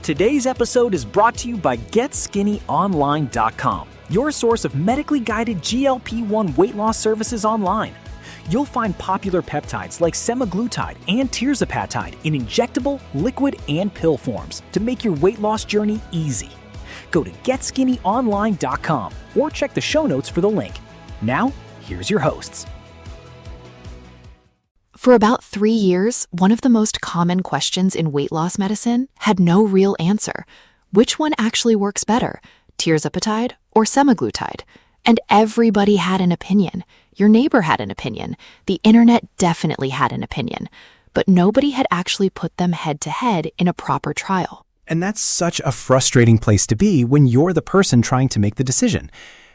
Today's episode is brought to you by GetSkinnyOnline.com, your source of medically guided GLP-1 weight loss services online. You'll find popular peptides like Semaglutide and Tirzepatide in injectable, liquid, and pill forms to make your weight loss journey easy. Go to GetSkinnyOnline.com or check the show notes for the link. Now, here's your hosts. For about 3 years, one of the most common questions in weight loss medicine had no real answer. Which one actually works better, Tirzepatide or Semaglutide? And everybody had an opinion. Your neighbor had an opinion. The internet definitely had an opinion. But nobody had actually put them head-to-head in a proper trial. And that's such a frustrating place to be when you're the person trying to make the decision.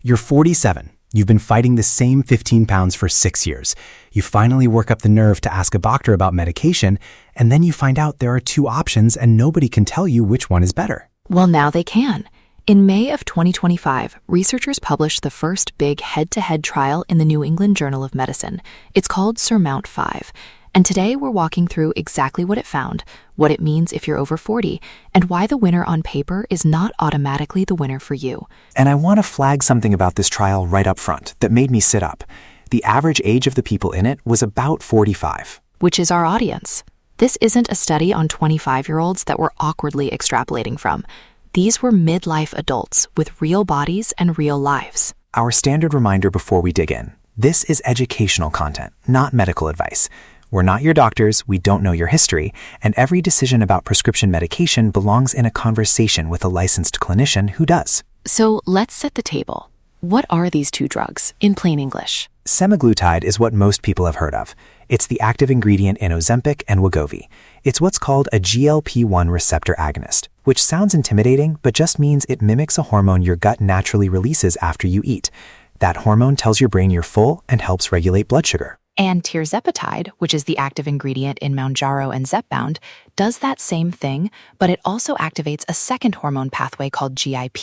You're 47. You've been fighting the same 15 pounds for 6 years. You finally work up the nerve to ask a doctor about medication, and then you find out there are 2 options and nobody can tell you which one is better. Well, now they can. In May of 2025, researchers published the first big head-to-head trial in the New England Journal of Medicine. It's called SURMOUNT-5. And today we're walking through exactly what it found, what it means if you're over 40, and why the winner on paper is not automatically the winner for you. And I want to flag something about this trial right up front that made me sit up. The average age of the people in it was about 45. Which is our audience. This isn't a study on 25-year-olds that we're awkwardly extrapolating from. These were midlife adults with real bodies and real lives. Our standard reminder before we dig in. This is educational content, not medical advice. We're not your doctors, we don't know your history, and every decision about prescription medication belongs in a conversation with a licensed clinician who does. So let's set the table. What are these 2 drugs, in plain English? Semaglutide is what most people have heard of. It's the active ingredient in Ozempic and Wegovy. It's what's called a GLP-1 receptor agonist, which sounds intimidating, but just means it mimics a hormone your gut naturally releases after you eat. That hormone tells your brain you're full and helps regulate blood sugar. And Tirzepatide, which is the active ingredient in Mounjaro and Zepbound, does that same thing, but it also activates a second hormone pathway called GIP,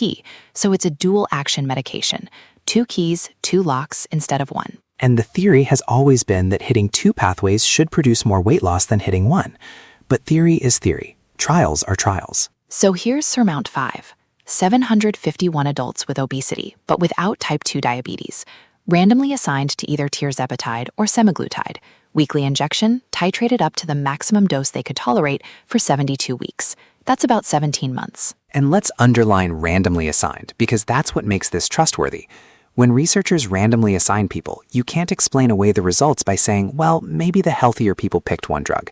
so it's a dual-action medication. 2 keys, 2 locks instead of 1. And the theory has always been that hitting 2 pathways should produce more weight loss than hitting 1. But theory is theory. Trials are trials. So here's SURMOUNT-5. 751 adults with obesity, but without type 2 diabetes, randomly assigned to either Tirzepatide or Semaglutide, weekly injection, titrated up to the maximum dose they could tolerate for 72 weeks. That's about 17 months. And let's underline randomly assigned, because that's what makes this trustworthy. When researchers randomly assign people, you can't explain away the results by saying, well, maybe the healthier people picked one drug.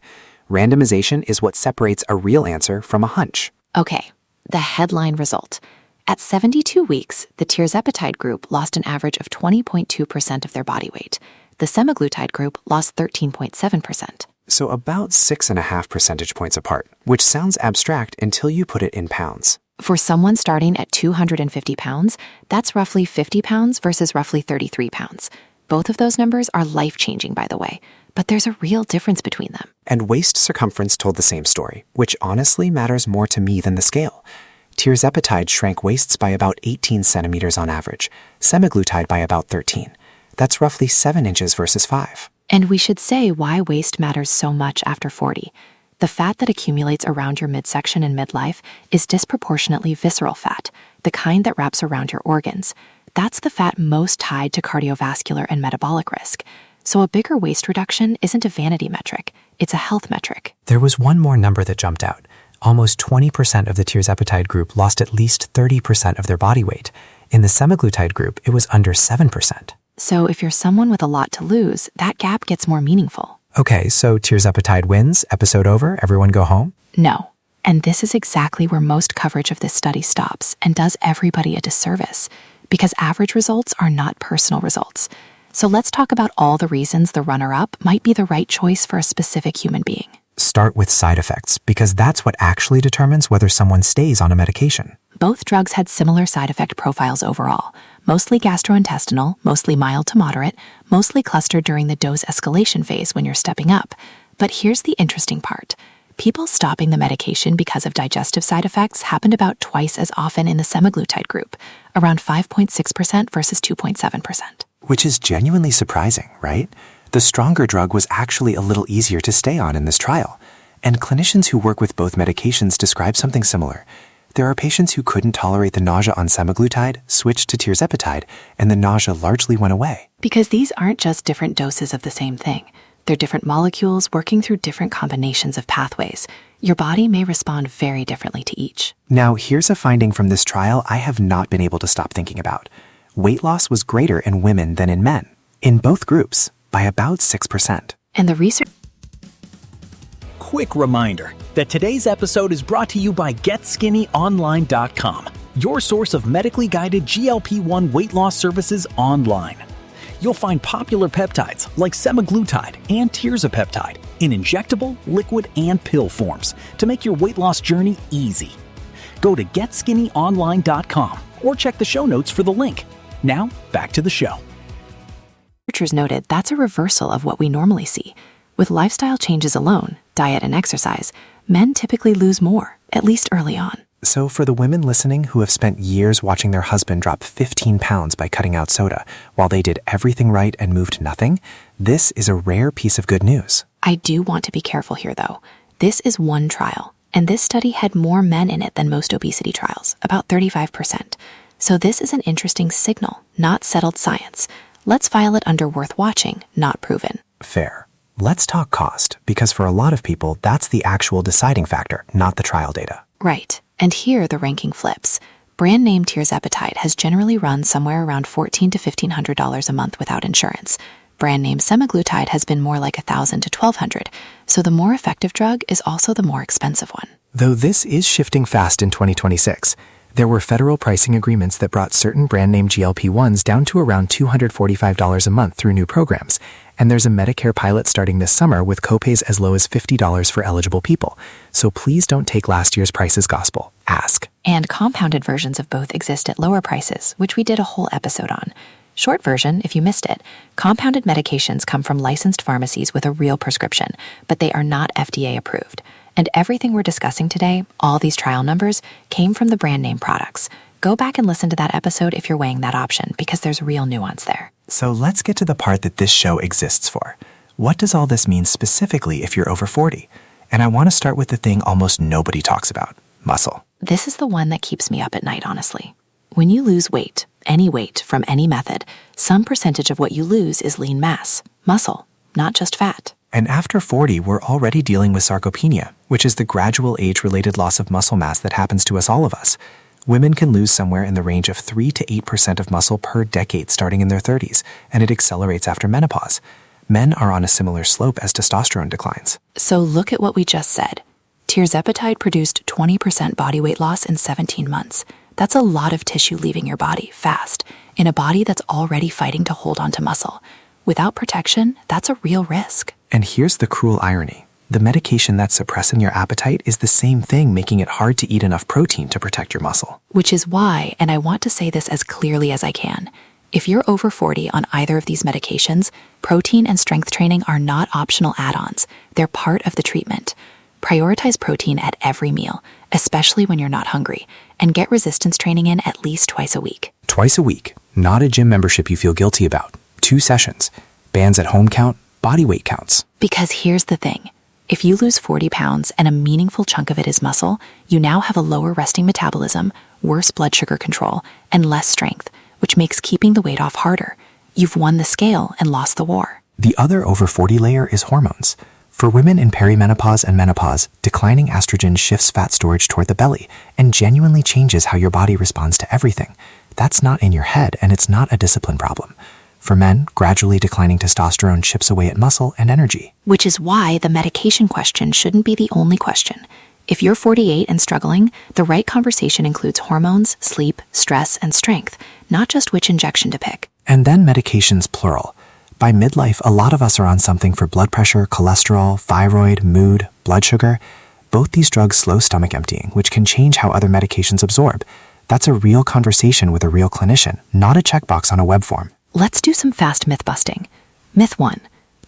Randomization is what separates a real answer from a hunch. Okay, the headline result. At 72 weeks, the Tirzepatide group lost an average of 20.2% of their body weight. The Semaglutide group lost 13.7%. So about 6.5 percentage points apart, which sounds abstract until you put it in pounds. For someone starting at 250 pounds, that's roughly 50 pounds versus roughly 33 pounds. Both of those numbers are life-changing, by the way, but there's a real difference between them. And waist circumference told the same story, which honestly matters more to me than the scale. Tirzepatide shrank waists by about 18 centimeters on average, Semaglutide by about 13. That's roughly 7 inches versus 5. And we should say why waist matters so much after 40. The fat that accumulates around your midsection in midlife is disproportionately visceral fat, the kind that wraps around your organs. That's the fat most tied to cardiovascular and metabolic risk. So a bigger waist reduction isn't a vanity metric, it's a health metric. There was one more number that jumped out. Almost 20% of the Tirzepatide group lost at least 30% of their body weight. In the Semaglutide group, it was under 7%. So if you're someone with a lot to lose, that gap gets more meaningful. Okay, so Tirzepatide wins, episode over, everyone go home? No. And this is exactly where most coverage of this study stops and does everybody a disservice, because average results are not personal results. So let's talk about all the reasons the runner-up might be the right choice for a specific human being. Start with side effects, because that's what actually determines whether someone stays on a medication. Both drugs had similar side effect profiles overall, mostly gastrointestinal, mostly mild to moderate, mostly clustered during the dose escalation phase when you're stepping up. But here's the interesting part. People stopping the medication because of digestive side effects happened about twice as often in the Semaglutide group, around 5.6% versus 2.7%. Which is genuinely surprising, right? The stronger drug was actually a little easier to stay on in this trial. And clinicians who work with both medications describe something similar. There are patients who couldn't tolerate the nausea on semaglutide, switched to tirzepatide, and the nausea largely went away. Because these aren't just different doses of the same thing. They're different molecules working through different combinations of pathways. Your body may respond very differently to each. Now, here's a finding from this trial I have not been able to stop thinking about. Weight loss was greater in women than in men, in both groups, by about 6%. And the research... Quick reminder that today's episode is brought to you by GetSkinnyOnline.com, your source of medically guided GLP-1 weight loss services online. You'll find popular peptides like semaglutide and tirzepatide in injectable, liquid, and pill forms to make your weight loss journey easy. Go to GetSkinnyOnline.com or check the show notes for the link. Now, back to the show. Researchers noted that's a reversal of what we normally see. With lifestyle changes alone, diet and exercise, men typically lose more, at least early on. So for the women listening who have spent years watching their husband drop 15 pounds by cutting out soda, while they did everything right and moved nothing, this is a rare piece of good news. I do want to be careful here, though. This is one trial, and this study had more men in it than most obesity trials, about 35%. So this is an interesting signal, not settled science. Let's file it under worth watching, not proven. Fair. Let's talk cost, because for a lot of people, that's the actual deciding factor, not the trial data. Right. And here the ranking flips. Brand name Tirzepatide has generally run somewhere around $1,400 to $1,500 a month without insurance. Brand name Semaglutide has been more like $1,000 to $1,200, so the more effective drug is also the more expensive one. Though this is shifting fast in 2026, there were federal pricing agreements that brought certain brand name GLP-1s down to around $245 a month through new programs. And there's a Medicare pilot starting this summer with copays as low as $50 for eligible people. So please don't take last year's price as gospel. Ask. And compounded versions of both exist at lower prices, which we did a whole episode on. Short version, if you missed it, compounded medications come from licensed pharmacies with a real prescription, but they are not FDA approved. And everything we're discussing today, all these trial numbers, came from the brand name products. Go back and listen to that episode if you're weighing that option, because there's real nuance there. So let's get to the part that this show exists for. What does all this mean specifically if you're over 40? And I want to start with the thing almost nobody talks about, muscle. This is the one that keeps me up at night, honestly. When you lose weight, any weight from any method, some percentage of what you lose is lean mass, muscle, not just fat. And after 40, we're already dealing with sarcopenia, which is the gradual age-related loss of muscle mass that happens to us all of us. Women can lose somewhere in the range of 3 to 8% of muscle per decade starting in their 30s, and it accelerates after menopause. Men are on a similar slope as testosterone declines. So look at what we just said. Tirzepatide produced 20% body weight loss in 17 months. That's a lot of tissue leaving your body fast, in a body that's already fighting to hold onto muscle. Without protection, that's a real risk. And here's the cruel irony. The medication that's suppressing your appetite is the same thing making it hard to eat enough protein to protect your muscle. Which is why, and I want to say this as clearly as I can, if you're over 40 on either of these medications, protein and strength training are not optional add-ons. They're part of the treatment. Prioritize protein at every meal, especially when you're not hungry, and get resistance training in at least twice a week. Twice a week, not a gym membership you feel guilty about. 2 sessions. Bands at home count, body weight counts. Because here's the thing. If you lose 40 pounds and a meaningful chunk of it is muscle, you now have a lower resting metabolism, worse blood sugar control, and less strength, which makes keeping the weight off harder. You've won the scale and lost the war. The other over 40 layer is hormones. For women in perimenopause and menopause, declining estrogen shifts fat storage toward the belly and genuinely changes how your body responds to everything. That's not in your head, and it's not a discipline problem. For men, gradually declining testosterone chips away at muscle and energy. Which is why the medication question shouldn't be the only question. If you're 48 and struggling, the right conversation includes hormones, sleep, stress, and strength, not just which injection to pick. And then medications plural. By midlife, a lot of us are on something for blood pressure, cholesterol, thyroid, mood, blood sugar. Both these drugs slow stomach emptying, which can change how other medications absorb. That's a real conversation with a real clinician, not a checkbox on a web form. Let's do some fast myth busting. Myth 1.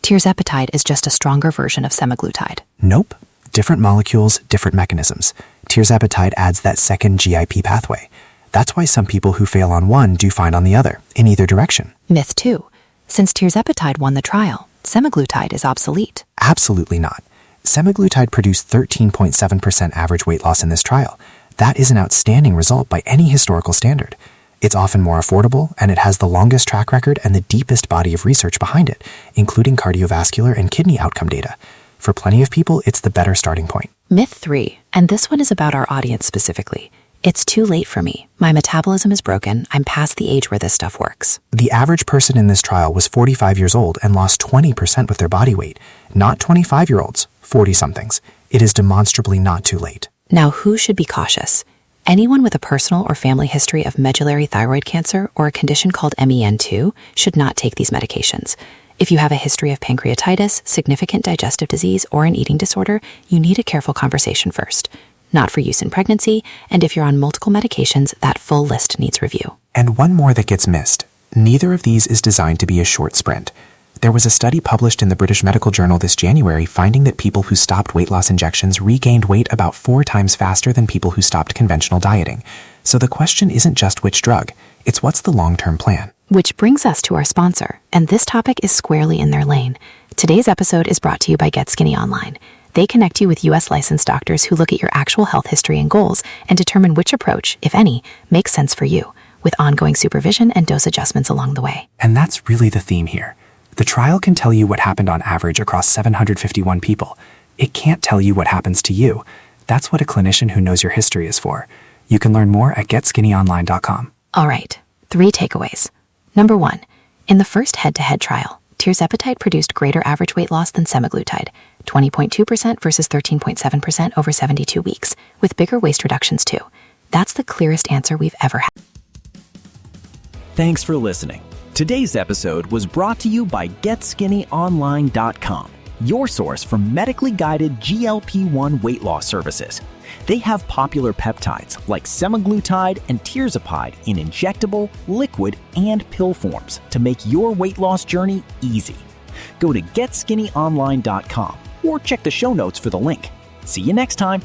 Tirzepatide is just a stronger version of semaglutide. Nope. Different molecules, different mechanisms. Tirzepatide adds that second GIP pathway. That's why some people who fail on one do fine on the other, in either direction. Myth 2. Since tirzepatide won the trial, semaglutide is obsolete. Absolutely not. Semaglutide produced 13.7% average weight loss in this trial. That is an outstanding result by any historical standard. It's often more affordable, and it has the longest track record and the deepest body of research behind it, including cardiovascular and kidney outcome data. For plenty of people, it's the better starting point. Myth 3, and this one is about our audience specifically. It's too late for me. My metabolism is broken. I'm past the age where this stuff works. The average person in this trial was 45 years old and lost 20% with their body weight, not 25-year-olds, 40-somethings. It is demonstrably not too late. Now, who should be cautious? Anyone with a personal or family history of medullary thyroid cancer or a condition called MEN2 should not take these medications. If you have a history of pancreatitis, significant digestive disease, or an eating disorder, you need a careful conversation first. Not for use in pregnancy, and if you're on multiple medications, that full list needs review. And one more that gets missed. Neither of these is designed to be a short sprint. There was a study published in the British Medical Journal this January finding that people who stopped weight loss injections regained weight about 4 times faster than people who stopped conventional dieting. So the question isn't just which drug, it's what's the long-term plan. Which brings us to our sponsor, and this topic is squarely in their lane. Today's episode is brought to you by Get Skinny Online. They connect you with U.S. licensed doctors who look at your actual health history and goals and determine which approach, if any, makes sense for you, with ongoing supervision and dose adjustments along the way. And that's really the theme here. The trial can tell you what happened on average across 751 people. It can't tell you what happens to you. That's what a clinician who knows your history is for. You can learn more at getskinnyonline.com. All right, 3 takeaways. Number 1, in the first head-to-head trial, Tirzepatide produced greater average weight loss than Semaglutide, 20.2% versus 13.7% over 72 weeks, with bigger waist reductions too. That's the clearest answer we've ever had. Thanks for listening. Today's episode was brought to you by GetSkinnyOnline.com, your source for medically guided GLP-1 weight loss services. They have popular peptides like Semaglutide and Tirzepatide in injectable, liquid, and pill forms to make your weight loss journey easy. Go to GetSkinnyOnline.com or check the show notes for the link. See you next time.